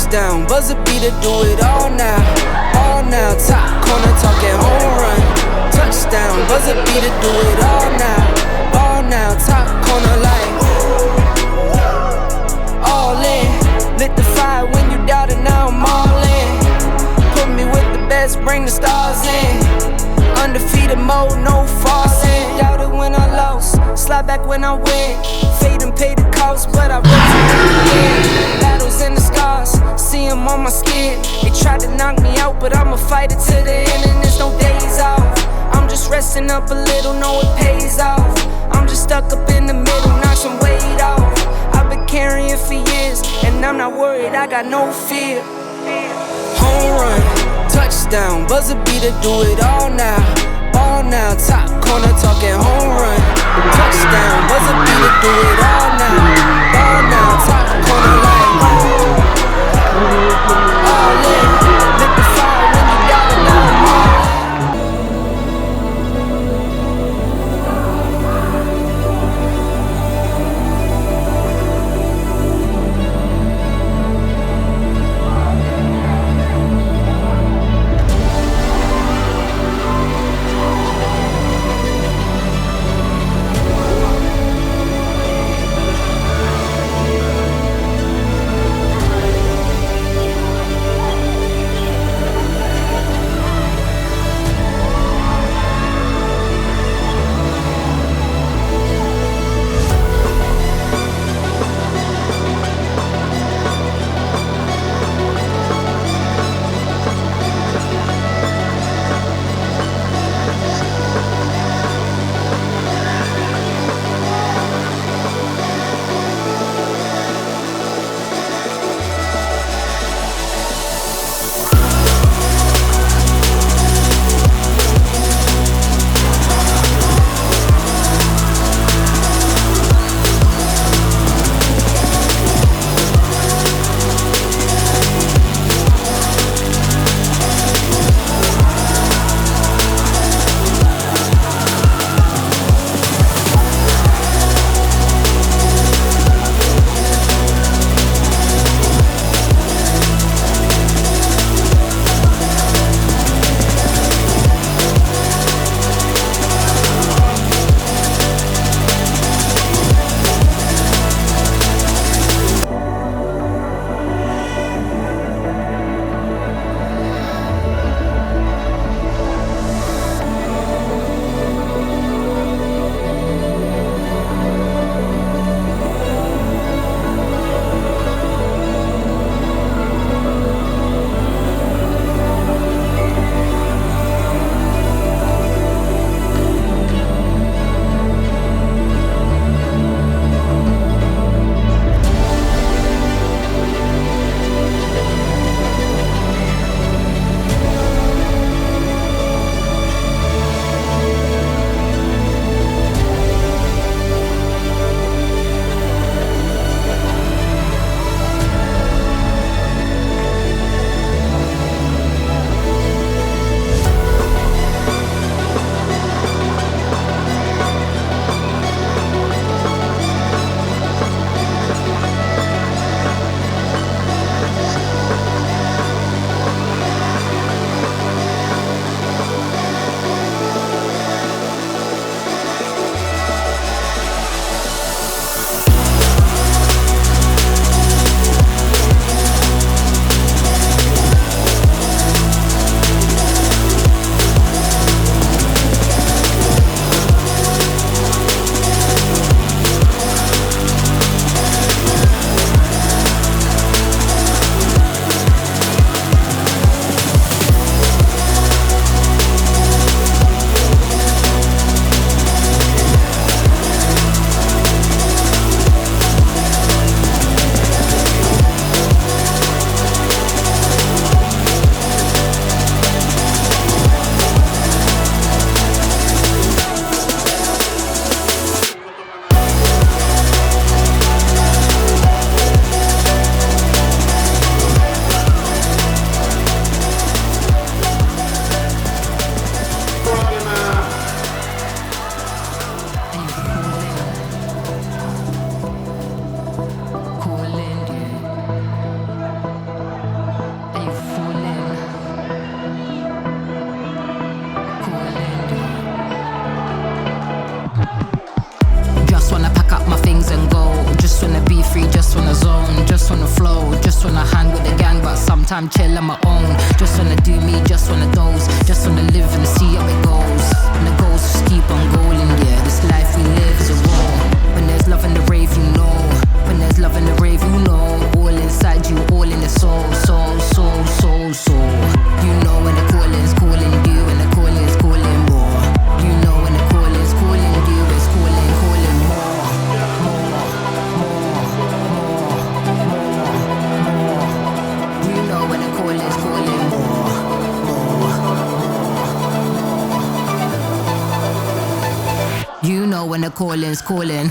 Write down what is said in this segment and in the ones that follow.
Touchdown, buzzer beater, do it all now. All now, top corner talking home run. Touchdown, buzzer beater, do it all now. All now, top corner like all in. Lit the fire when you doubted, now I'm all in. Put me with the best, bring the stars in. Undefeated mode, no falling. Doubted when I lost, slide back when I win. Fade and pay the cost, but I rose again. Battles and the scars, see them on my skin. They tried to knock me out, but I'ma fight it to the end. And there's no days off. I'm just resting up a little, know it pays off. I'm just stuck up in the middle, knock some weight off. I've been carrying for years, and I'm not worried, I got no fear. Home run, touchdown, buzzer beater, do it all now. All now, top corner talking home run. Touchdown, buzzer beater, do it all now. All now, top corner like all in. Lit the fire when you got it now. flow. Just wanna hang with the gang, but sometimes chill on my own. Just wanna do me, just wanna dose. Just wanna live and see how it goes. And the goals just keep on going, yeah. This life we live is a war. When there's love in the rave, you know. When there's love in the rave, you know. All inside you, all in the soul, soul, soul, soul, soul. You know when the calling's calling you, when the calling's calling more. You know when the calling's calling you, it's calling, calling more, more, more, more, more. You know when the calling's calling more, more. You know when the calling's calling.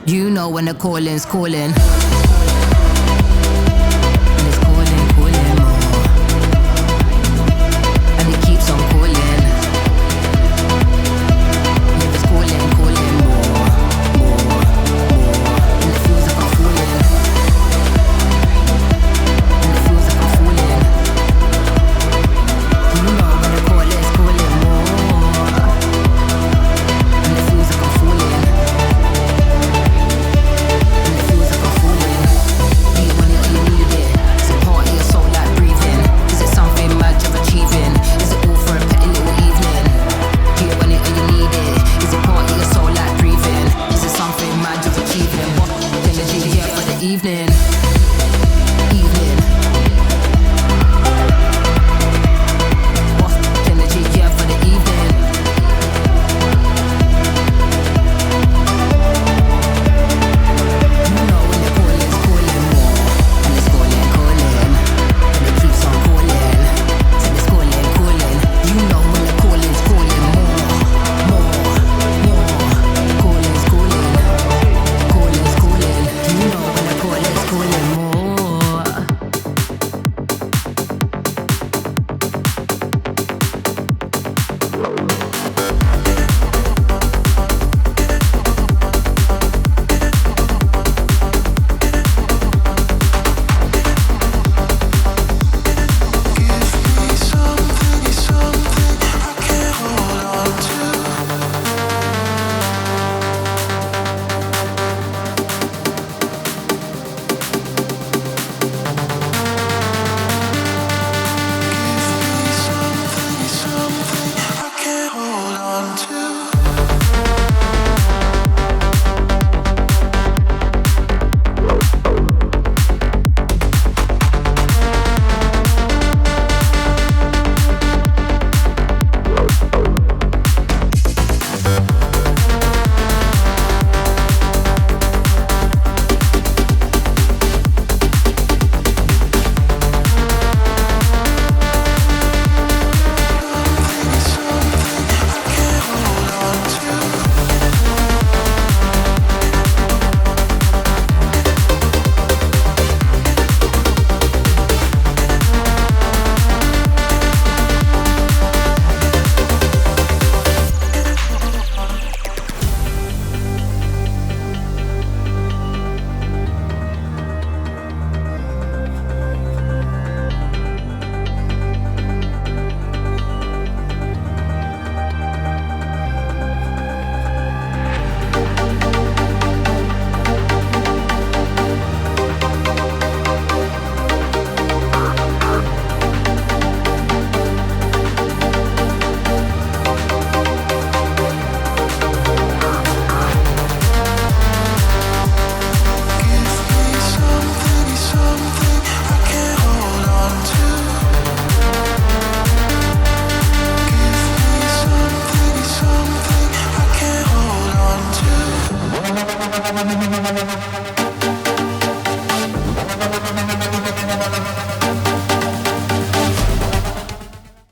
You know when the calling's calling. And it's calling, calling more. And it keeps on calling. And it's calling, calling more, more, more. And it feels like I'm falling. And it feels like I'm falling. You know when the calling's calling more. And it feels like I'm falling. And it feels like I'm falling.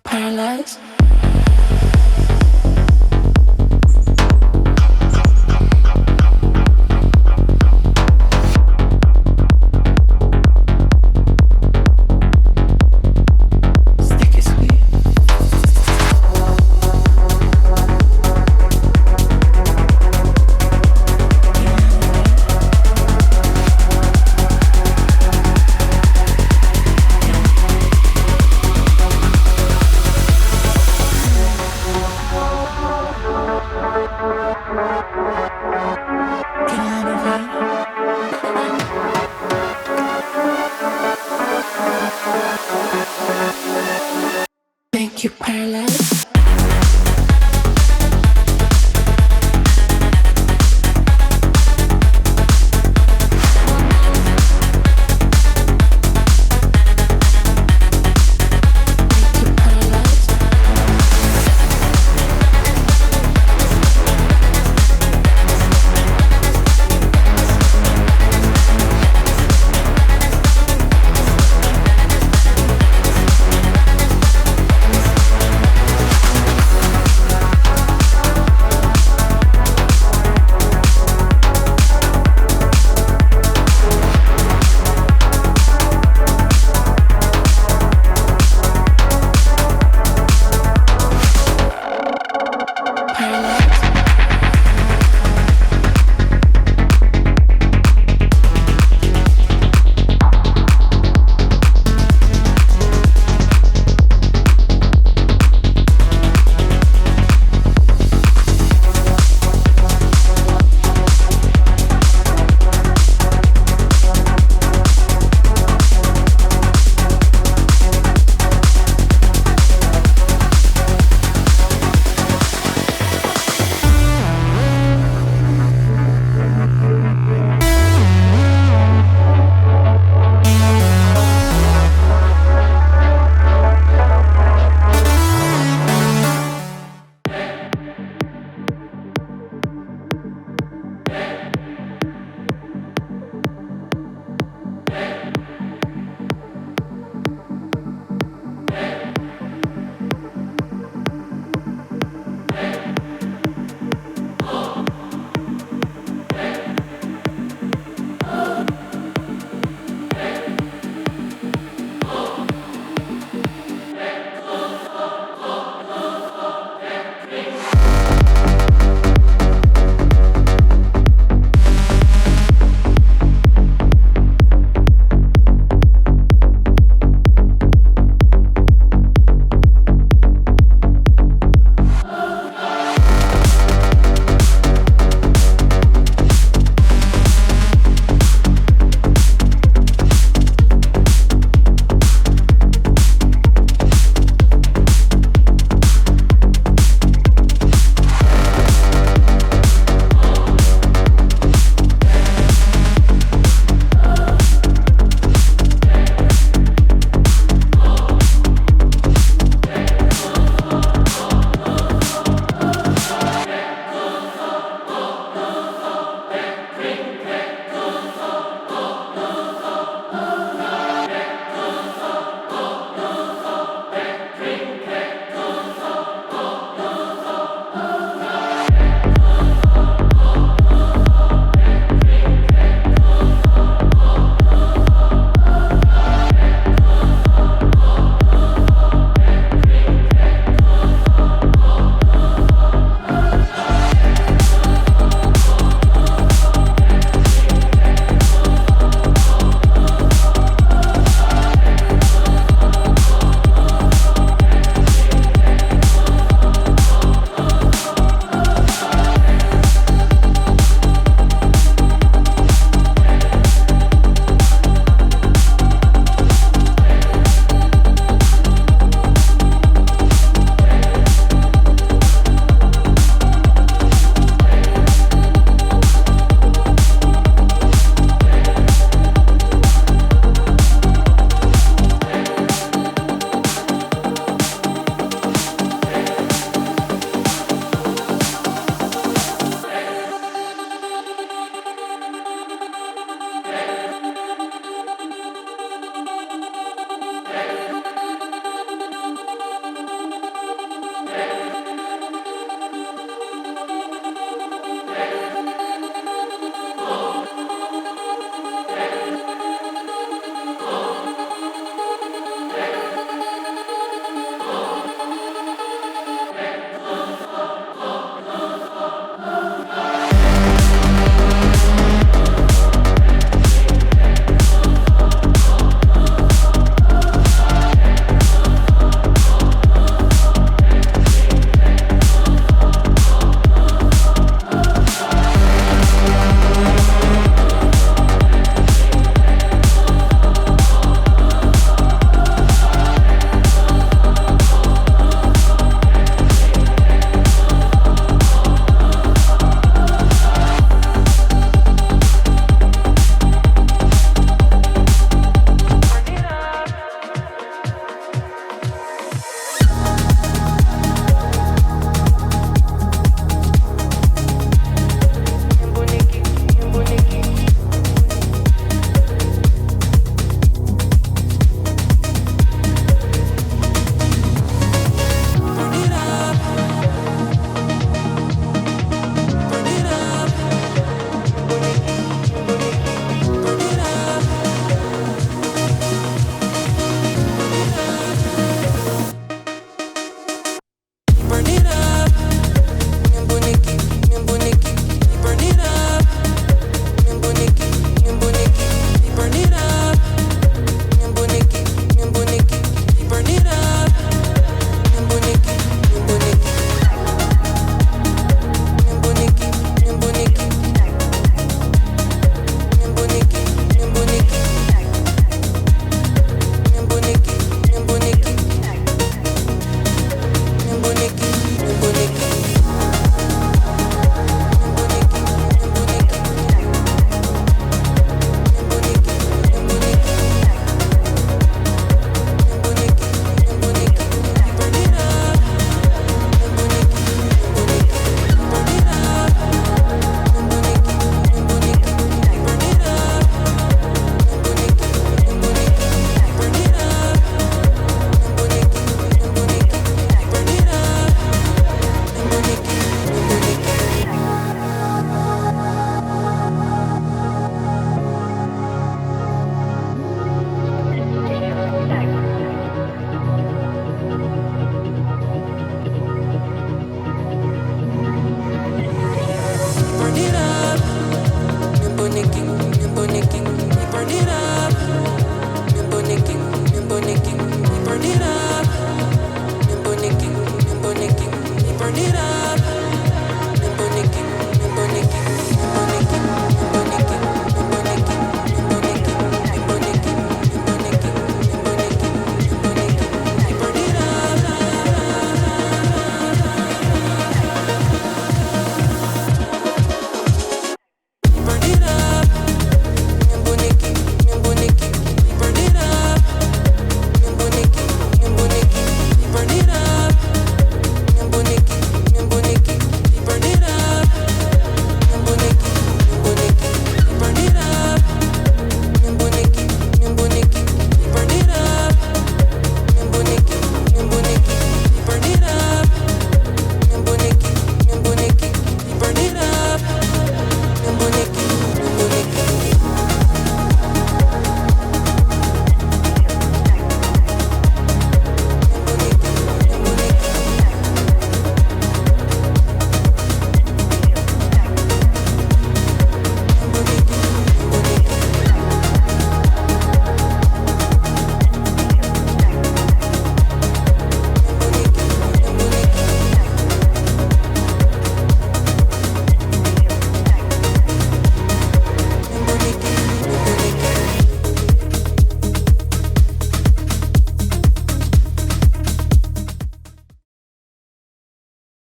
Paralyzed. Make you paralyzed.